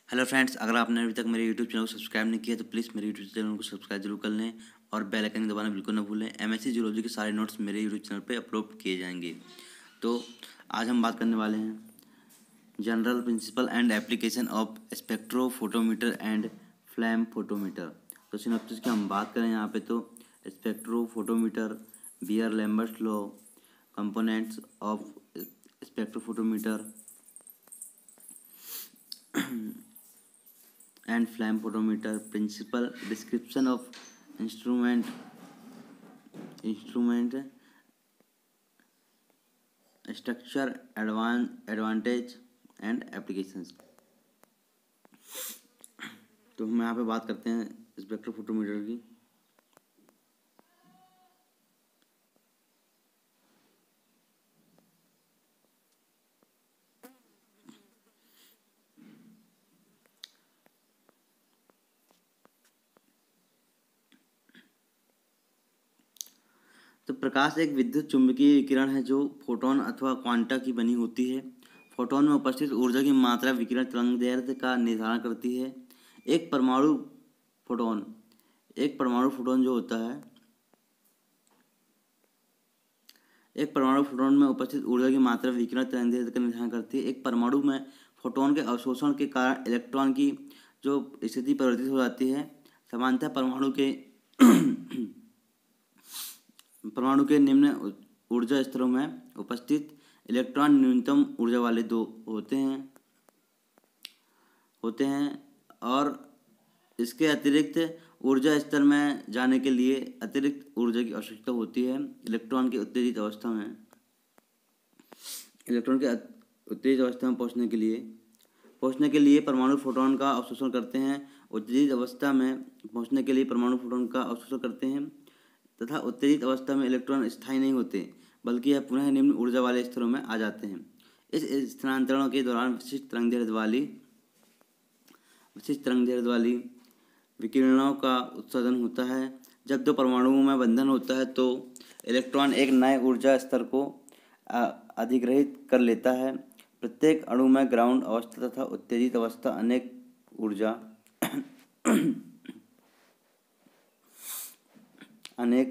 Hello friends, अगर आपने अभी तक मेरे यूट्यूब चैनल को सब्सक्राइब नहीं किया तो प्लीज़ मेरे यूट्यूब चैनल को सब्सक्राइब जरूर कर लें और बेल आइकन दबाना बिल्कुल ना भूलें। एमएससी जियोलॉजी के सारे नोट्स मेरे यूट्यूब चैनल पे अपलोड किए जाएंगे। तो आज हम बात करने वाले हैं general principle and application of spectrophotometer and flame photometer. तो सिनॉप्सिस की हम बात करें यहाँ पे तो spectrophotometer, Beer Lambert law, components of spectrophotometer and flame photometer, principal, description of instrument structure, advantage and applications। तो हम यहाँ पे बात करते हैं स्पेक्ट्रोफोटोमीटर की। तो प्रकाश एक विद्युत चुंबकीय विकिरण है जो फोटोन अथवा क्वांटा की बनी होती है। फोटोन में उपस्थित ऊर्जा की मात्रा विकिरण तरंगदैर्ध्य का निर्धारण करती है। एक परमाणु फोटोन जो होता है, एक परमाणु फोटोन में उपस्थित ऊर्जा की मात्रा विकिरण तरंगदैर्ध्य का निर्धारण करती है। एक परमाणु में फोटोन के अवशोषण के कारण इलेक्ट्रॉन की जो स्थिति परिवर्तित हो जाती है। सामान्यतः परमाणु के निम्न ऊर्जा स्तरों में उपस्थित इलेक्ट्रॉन न्यूनतम ऊर्जा वाले दो होते हैं और इसके अतिरिक्त ऊर्जा स्तर में जाने के लिए अतिरिक्त ऊर्जा की आवश्यकता होती है। इलेक्ट्रॉन के उत्तेजित अवस्था में पहुंचने के लिए परमाणु फोटोन का अवशोषण करते हैं। उत्तेजित अवस्था में पहुंचने के लिए परमाणु फोटोन का अवशोषण करते हैं तथा उत्तेजित अवस्था में इलेक्ट्रॉन स्थायी नहीं होते, बल्कि यह पुनः निम्न ऊर्जा वाले स्तरों में आ जाते हैं। इस स्थानांतरण के दौरान विशिष्ट तरंगदैर्ध्य वाली विकिरणों का उत्सर्जन होता है। जब दो परमाणुओं में बंधन होता है तो इलेक्ट्रॉन एक नए ऊर्जा स्तर को अधिग्रहित कर लेता है। प्रत्येक अणु में ग्राउंड अवस्था तथा उत्तेजित अवस्था अनेक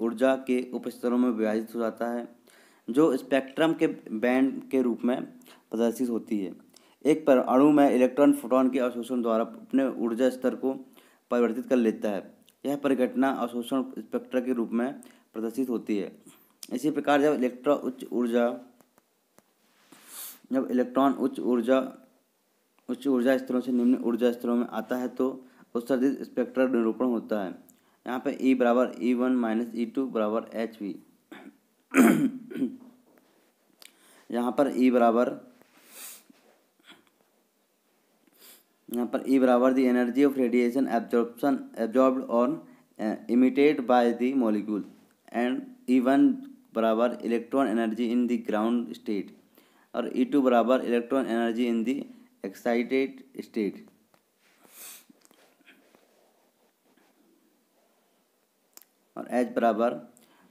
ऊर्जा के उपस्तरों में विभाजित हो जाता है, जो स्पेक्ट्रम के बैंड के रूप में प्रदर्शित होती है। एक अणु में इलेक्ट्रॉन फोटोन के अवशोषण द्वारा अपने ऊर्जा स्तर को परिवर्तित कर लेता है। यह परिघटना अवशोषण स्पेक्ट्रा के रूप में प्रदर्शित होती है। इसी प्रकार जब इलेक्ट्रॉन उच्च ऊर्जा स्तरों से निम्न ऊर्जा स्तरों में आता है तो उत्सर्जित स्पेक्ट्रा निरूपण होता है। यहाँ पे E बराबर E1 माइनस E2 बराबर HV। यहाँ पर E बराबर the energy of radiation absorbed और emitted by the molecule and E1 बराबर electron energy in the ground state और E2 बराबर electron energy in the excited state. और H बराबर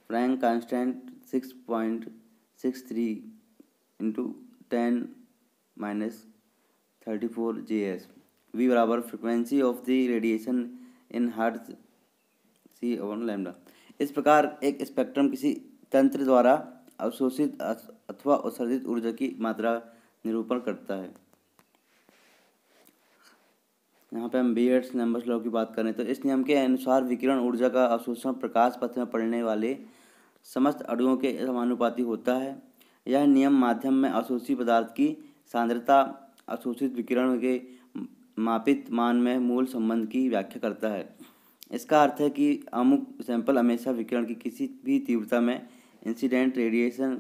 Planck constant 6.63 into 10⁻34 J/s। V बराबर frequency of the radiation in hertz C/λ। इस प्रकार एक spectrum किसी तंत्र द्वारा अवशोषित अथवा उत्सर्जित ऊर्जा की मात्रा निरूपण करता है। यहाँ पे हम बीयर्स लैम्बर्ट लॉ की बात करें तो इस नियम के अनुसार विकिरण ऊर्जा का अवशोषण प्रकाश पथ में पड़ने वाले समस्त अणुओं के समानुपाती होता है। यह नियम माध्यम में अवशोषित पदार्थ की सांद्रता अवशोषित विकिरण के मापित मान में मूल संबंध की व्याख्या करता है। इसका अर्थ है कि अमुक सैंपल हमेशा विकिरण की किसी भी तीव्रता में इंसिडेंट रेडिएशन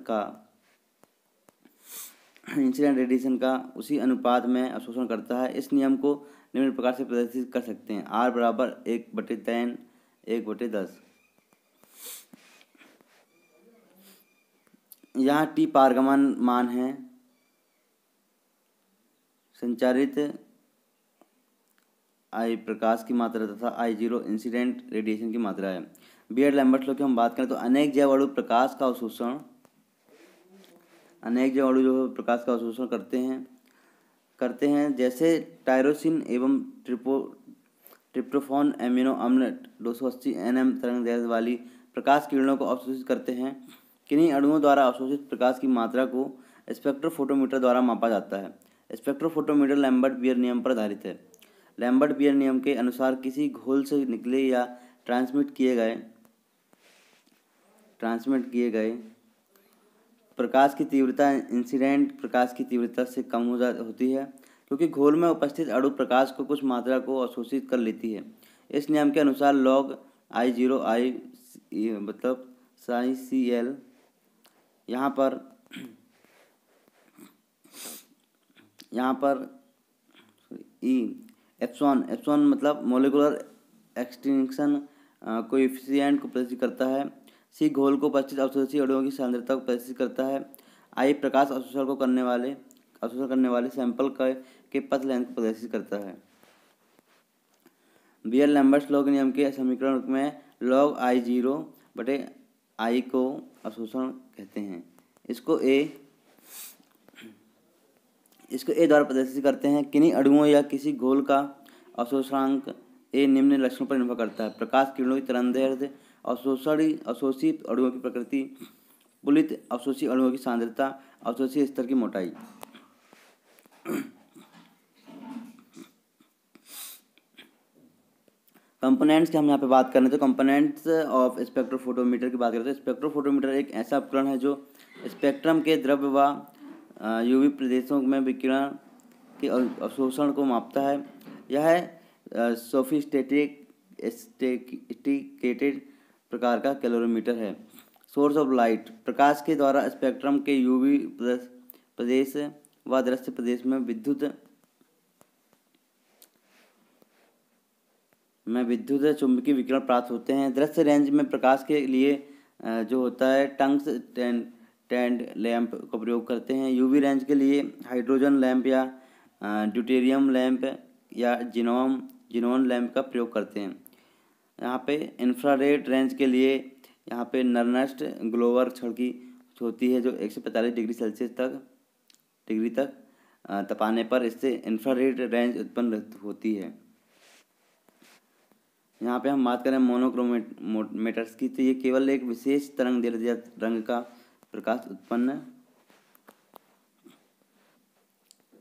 का उसी अनुपात में अवशोषण करता है। इस नियम को निम्न प्रकार से प्रदर्शित कर सकते हैं। R बराबर 1/10 1/10। यहाँ T पारगमन मान है, संचारित I प्रकाश की मात्रा तथा I0 इंसिडेंट रेडिएशन की मात्रा है। बीयर लैम्बर्ट लॉ की हम बात करें तो अनेक जैव अणु प्रकाश का अवशोषण करते हैं करते हैं, जैसे टायरोसिन एवं ट्रिप्टोफान एमिनो अम्ल 280 nm तरंगदैर्घ्य वाली प्रकाश किरणों को अवशोषित करते हैं। किन्हीं अणुओं द्वारा अवशोषित प्रकाश की मात्रा को स्पेक्ट्रोफोटोमीटर द्वारा मापा जाता है। स्पेक्ट्रोफोटोमीटर लैम्बर्ट बियर नियम पर आधारित है। लैम्बर्ट बियर नियम के अनुसार किसी घोल से निकले या ट्रांसमिट किए गए प्रकाश की तीव्रता इंसिडेंट प्रकाश की तीव्रता से कम होती है, क्योंकि घोल में उपस्थित अणु प्रकाश को कुछ मात्रा को अवशोषित कर लेती है। इस नियम के अनुसार log I0 I मतलब साई सी एल यहाँ पर ई एप्सॉन मतलब मोलिकुलर एक्सटिंक्शन कोएफिशिएंट को प्रदर्शित करता है। सी घोल को उपस्थित अवशोषी अणुओं की सांद्रता को प्रदर्शित करता है। आई प्रकाश अवशोषण करने वाले सैंपल के पथ लेंथ को प्रदर्शित करता है। बियर लैम्बर्ट लॉ के नियम के समीकरण में log I0 बटे I को अवशोषण कहते हैं। इसको ए द्वारा प्रदर्शित करते हैं। किन्हीं अणुओं या किसी घोल का अवशोषणांक ए निम्न लक्षणों पर निर्भर करता है: प्रकाश किरणों की तरंगदैर्घ्य, अवशोषी अणुओं की प्रकृति, पुलित अवशोषी अणुओं की सांद्रता, अवशोषी स्तर की मोटाई। कंपोनेंट्स की हम यहाँ पे बात करें तो कंपोनेंट्स ऑफ स्पेक्ट्रोफोटोमीटर की बात करें तो स्पेक्ट्रोफोटोमीटर एक ऐसा उपकरण है जो स्पेक्ट्रम के द्रव्य व यूवी प्रदेशों में विकिरण के अवशोषण को मापता है। यह सोफिस्टिकेटेड प्रकार का कैलोरीमीटर है। सोर्स ऑफ लाइट: प्रकाश के द्वारा स्पेक्ट्रम के यूवी प्रदेश व दृश्य प्रदेश में विद्युत चुंबकीय विकिरण प्राप्त होते हैं। दृश्य रेंज में प्रकाश के लिए जो होता है टंगस्टन लैंप का प्रयोग करते हैं। यूवी रेंज के लिए हाइड्रोजन लैंप या ड्यूटेरियम लैंप या जिनोन लैंप का प्रयोग करते हैं। यहाँ पे इंफ्रारेड रेंज के लिए यहाँ पे नर्नेस्ट ग्लोवर छड़ की होती है जो 145 डिग्री सेल्सियस तक तपाने पर इससे इंफ्रारेड रेंज उत्पन्न होती है। यहाँ पे हम बात करें मोनोक्रोमेटर्स की, तो ये केवल एक विशेष तरंगदैर्घ्य रंग का प्रकाश उत्पन्न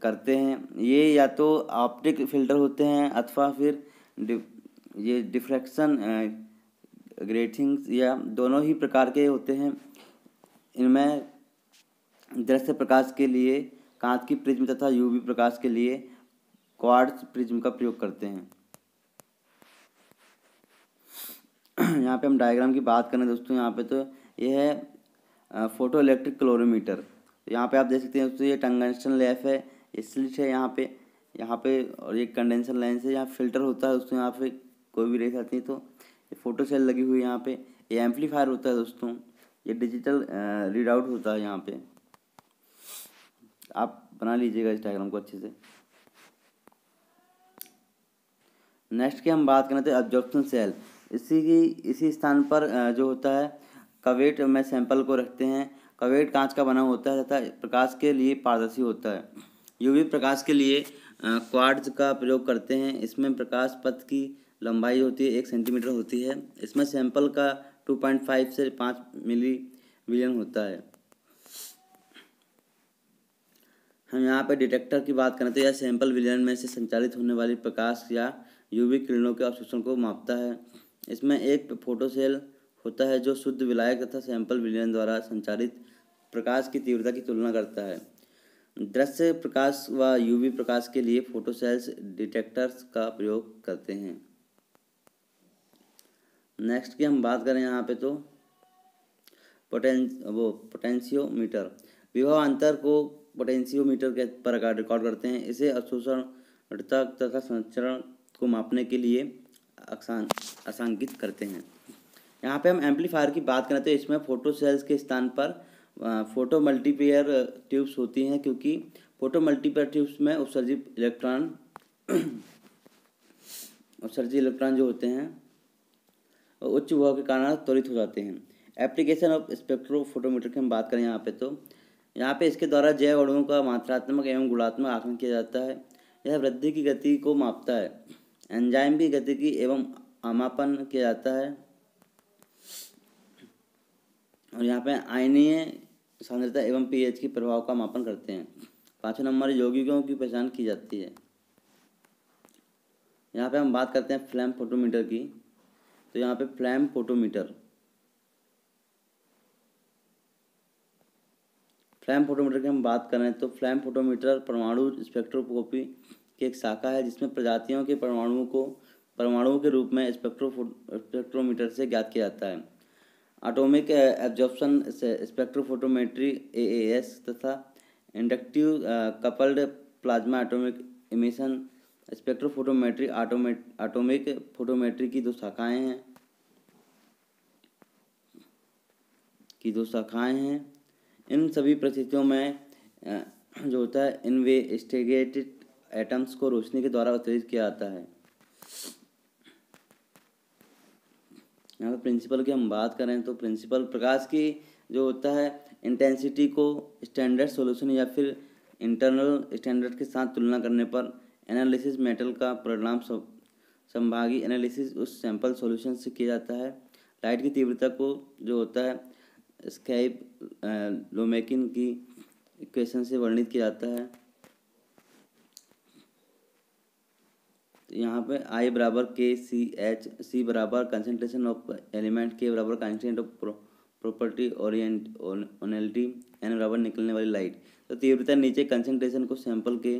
करते हैं। ये या तो ऑप्टिक फिल्टर होते हैं अथवा फिर ये डिफ्रैक्शन ग्रेटिंग्स या दोनों ही प्रकार के होते हैं। इनमें दृश्य प्रकाश के लिए कांच की प्रिज्म तथा यूवी प्रकाश के लिए क्वार्ट्ज प्रिज्म का प्रयोग करते हैं। यहाँ पे हम डायग्राम की बात करें दोस्तों, यहाँ पे तो ये है फोटो इलेक्ट्रिक कैलोरीमीटर। यहाँ पे आप देख सकते हैं दोस्तों, ये टंगस्टन लैंप है, ये स्लिट है यहाँ पे और ये कंडेंसर लेंस है। यहाँ फिल्टर होता है दोस्तों, यहाँ पे कोई भी रेस आती है तो ये फोटो सेल लगी हुई है यहाँ पे। ये एम्पलीफायर होता है दोस्तों, ये डिजिटल रीड आउट होता है। यहाँ पे आप बना लीजिएगा इस डायग्राम को अच्छे से। नेक्स्ट की हम बात करें तो एब्जॉर्प्शन सेल। इसी स्थान पर जो होता है कवेट में सैंपल को रखते हैं। कवेट कांच का बना होता है तथा प्रकाश के लिए पारदर्शी होता है। यूवी प्रकाश के लिए क्वार्ट्ज का प्रयोग करते हैं। इसमें प्रकाश पथ की लंबाई होती है 1 सेंटीमीटर होती है। इसमें सैंपल का 2.5 से 5 मिली विलियन होता है। हम यहाँ पे डिटेक्टर की बात करें तो यह सैंपल विलयन में से संचालित होने वाली प्रकाश या यूवी किरणों के अवशोषण को मापता है। इसमें एक फोटोसेल होता है जो शुद्ध विलायक तथा सैंपल विलयन द्वारा संचालित प्रकाश की तीव्रता की तुलना करता है। दृश्य प्रकाश व यूवी प्रकाश के लिए फोटोसेल्स डिटेक्टर्स का प्रयोग करते हैं। नेक्स्ट की हम बात करें यहाँ पे तो पोटेंशियोमीटर। विभव अंतर को पोटेंशियोमीटर के पर रिकॉर्ड करते हैं। इसे अवशोषण तथा संचरण को मापने के लिए आसांकित करते हैं। यहाँ पे हम एम्पलीफायर की बात करें तो इसमें फोटो सेल्स के स्थान पर फोटो मल्टीप्लेयर ट्यूब्स होती हैं, क्योंकि फोटो मल्टीप्लेयर ट्यूब्स में उत्सर्जित इलेक्ट्रॉन जो होते हैं उच्च विभव के कारण त्वरित हो जाते हैं। एप्लीकेशन ऑफ स्पेक्ट्रोफोटोमीटर की हम बात करें यहाँ पे तो यहाँ पे इसके द्वारा जैव अणुओं का मात्रात्मक एवं गुणात्मक आकलन किया जाता है। यह वृद्धि की गति को मापता है। एंजाइम की गतिकी एवं आमापन किया जाता है। और यहाँ पे आयनीय सांद्रता एवं पीएच के प्रभाव का मापन करते हैं। 5वें नंबर यौगिकों की पहचान की जाती है। यहाँ पे हम बात करते हैं फ्लैम फोटोमीटर की। तो यहाँ पे फ्लैम फोटोमीटर की हम बात करें तो फ्लैम फोटोमीटर परमाणु स्पेक्ट्रोस्कोपी की एक शाखा है, जिसमें प्रजातियों के परमाणुओं के रूप में स्पेक्ट्रोमीटर से ज्ञात किया जाता है। एटॉमिक एब्जॉर्प्शन स्पेक्ट्रोफोटोमेट्री AAS तथा inductive coupled plasma atomic emission spectrophotometry atomic photometry की दो शाखाएं हैं। इन सभी परिस्थितियों में जो होता है इन्वेस्टिगेटेड एटम्स को रोशनी के द्वारा उत्तेजित किया जाता है। यहाँ पे प्रिंसिपल की हम बात करें तो प्रिंसिपल प्रकाश की जो होता है इंटेंसिटी को स्टैंडर्ड सॉल्यूशन या फिर इंटरनल स्टैंडर्ड के साथ तुलना करने पर एनालिसिस मेटल का परिणाम संभागी एनालिसिस उस सैंपल सॉल्यूशन से किया जाता है। लाइट की तीव्रता को जो होता है स्काइप लोमेकिन की इक्वेशन से वर्णित किया जाता है। यहाँ पे I बराबर KCH, C बराबर कंसनट्रेशन ऑफ एलिमेंट, K बराबर कांस्टेंट ऑफ प्रॉपर्टी ओरिएंटेशनलिटी, N बराबर निकलने वाली लाइट। तो तीव्रता नीचे कंसनट्रेशन को सैंपल के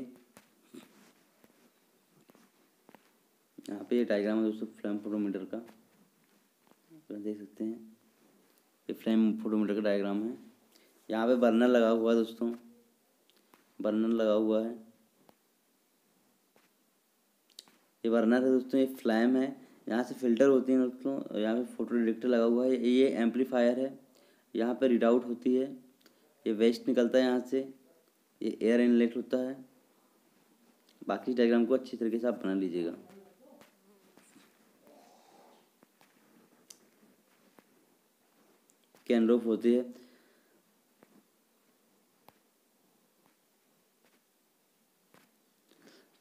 यहाँ पे ये डायग्राम है दोस्तों फ्लैम फोटोमीटर का, देख सकते हैं ये फ्लैम फोटोमीटर का डायग्राम है। यहाँ पे बर्नर लगा हुआ है दोस्तों, बर्नर लगा हुआ है, ये बर्नर है दोस्तों, ये फ्लैम है। यहाँ से फिल्टर होती है दोस्तों, यहाँ पे फोटो डिटेक्टर लगा हुआ है, ये एम्पलीफायर है, यहाँ पे रीड आउट होती है, ये वेस्ट निकलता है यहाँ से, ये एयर इनलेट होता है। बाकी डायग्राम को अच्छी तरीके से आप बना लीजिएगा। कैन रोप होती है,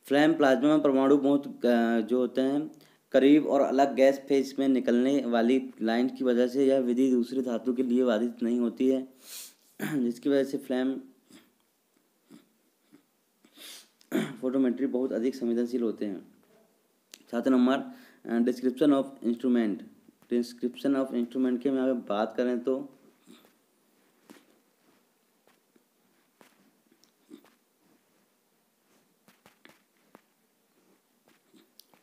फ्लैम प्लाज्मा में परमाणु बहुत जो होते हैं करीब और अलग गैस फेज में निकलने वाली लाइन की वजह से यह विधि दूसरी धातु के लिए बाधित नहीं होती है, जिसकी वजह से फ्लैम फोटोमेट्री बहुत अधिक संवेदनशील होते हैं। 7 नंबर डिस्क्रिप्शन ऑफ इंस्ट्रूमेंट की हम यहाँ पे बात करें तो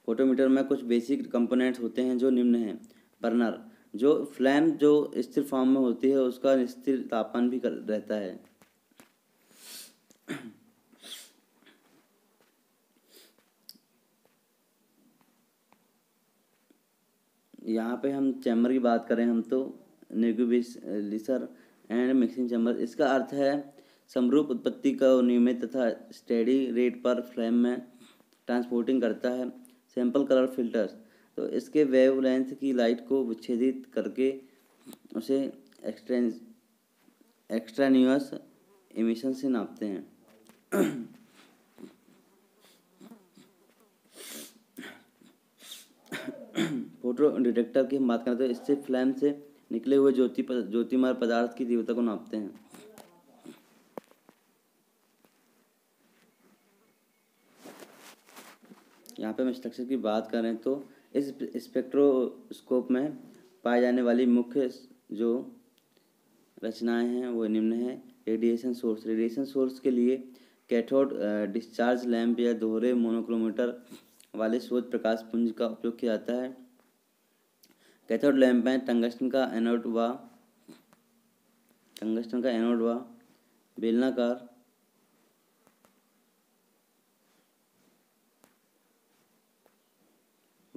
फोटोमीटर में कुछ बेसिक कंपोनेंट्स होते हैं जो निम्न हैं। बर्नर, जो फ्लैम जो स्थिर फॉर्म में होती है उसका स्थिर तापमान भी रहता है। यहाँ पे हम चैम्बर की बात करें हम तो नेगुबिलिसर एंड मिक्सिंग चैम्बर, इसका अर्थ है समरूप उत्पत्ति का नियमित तथा स्टेडी रेट पर फ्लैम में ट्रांसपोर्टिंग करता है। सैंपल कलर फिल्टर्स, तो इसके वेवलेंथ की लाइट को विच्छेदित करके उसे एक्सट्रान्यूअस एमिशन से नापते हैं। फोटो डिटेक्टर की हम बात करें तो इससे फ्लैम से निकले हुए ज्योतिर्मय पदार्थ की तीव्रता को नापते हैं। यहाँ पे हम स्ट्रक्चर की बात करें तो इस स्पेक्ट्रोस्कोप में पाए जाने वाली मुख्य जो रचनाएं हैं वो निम्न है। रेडिएशन सोर्स के लिए कैथोड डिस्चार्ज लैंप या दोहरे मोनोक्रोमीटर वाले स्रोत प्रकाश पुंज का उपयोग किया जाता है। कैथोड लैंप में टंगस्टन का एनोड व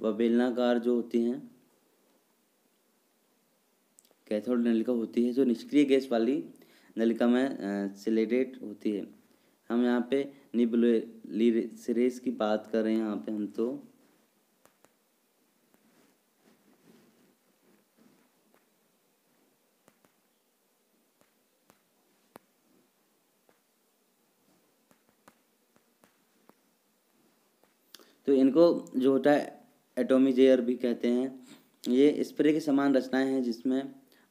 बेलनाकार जो होती हैं कैथोड नलिका होती है, जो निष्क्रिय गैस वाली नलिका में सिलेटेड होती है। हम यहाँ पे निबुलेसिरेस की बात कर रहे हैं। यहाँ पे हम तो तो इनको जो होता है एटोमिजेयर भी कहते हैं। ये स्प्रे की समान रचनाएं हैं जिसमें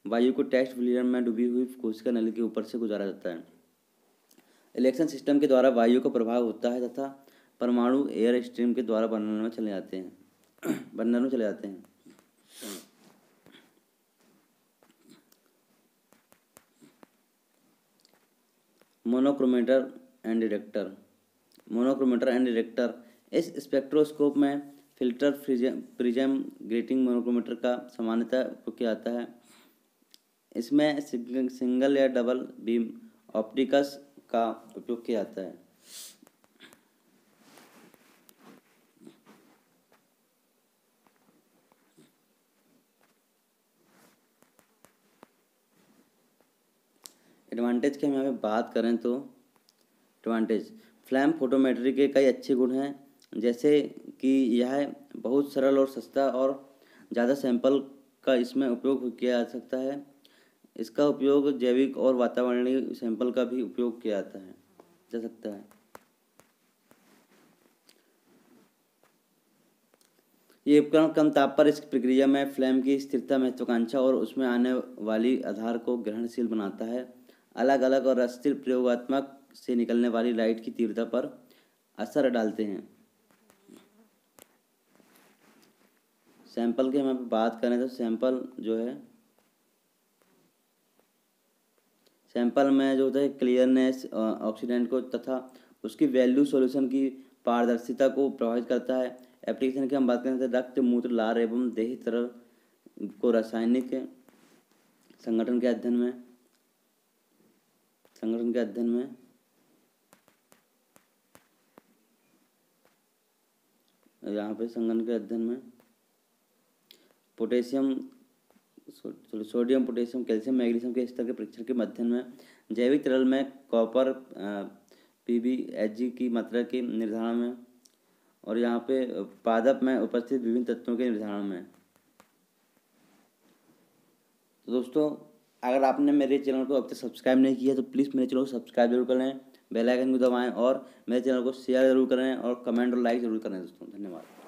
वायु को टेस्ट फ्लूइड में डूबी हुई कोशिका नली के ऊपर से गुजारा जाता है। इलेक्शन सिस्टम के द्वारा वायु का प्रभाव होता है तथा परमाणु एयर स्ट्रीम के द्वारा बर्नर में चले जाते हैं। मोनोक्रोमेटर एंड डिटेक्टर इस स्पेक्ट्रोस्कोप में फिल्टर प्रिज्म ग्रेटिंग मोनोक्रोमेटर का सामान्यतः उपयोग किया जाता है। इसमें सिंगल या डबल बीम ऑप्टिक्स का उपयोग किया जाता है। एडवांटेज की हम यहाँ पे बात करें तो एडवांटेज फ्लैम फोटोमेट्री के कई अच्छे गुण हैं, जैसे कि यह बहुत सरल और सस्ता और ज़्यादा सैंपल का इसमें उपयोग किया जा सकता है। इसका उपयोग जैविक और वातावरणीय सैंपल का भी उपयोग किया जा सकता है। ये उपकरण कम ताप पर इस प्रक्रिया में फ्लेम की स्थिरता, महत्वाकांक्षा और उसमें आने वाली आधार को ग्रहणशील बनाता है। अलग अलग और अस्थिर प्रयोगात्मक से निकलने वाली लाइट की तीव्रता पर असर डालते हैं। सैंपल की हम बात करें तो सैंपल में जो होता है क्लियरनेस, ऑक्सीडेंट को तथा उसकी वैल्यू सॉल्यूशन की पारदर्शिता को प्रभावित करता है। एप्लीकेशन की हम बात करें तो रक्त, मूत्र, लार एवं देही तरल को रासायनिक संगठन के अध्ययन में यहाँ पे संगठन के अध्ययन में सोडियम, पोटेशियम, कैल्शियम, मैग्नीशियम के स्तर के परीक्षण के माध्यम में जैविक तरल में कॉपर, PbHg की मात्रा के निर्धारण में और यहाँ पे पादप में उपस्थित विभिन्न तत्वों के निर्धारण में। तो दोस्तों, अगर आपने मेरे चैनल को अब तक सब्सक्राइब नहीं किया तो प्लीज़ मेरे चैनल को सब्सक्राइब जरूर करें, बेल आइकन को दबाएं और मेरे चैनल को शेयर जरूर करें और कमेंट और लाइक जरूर करें। दोस्तों, धन्यवाद।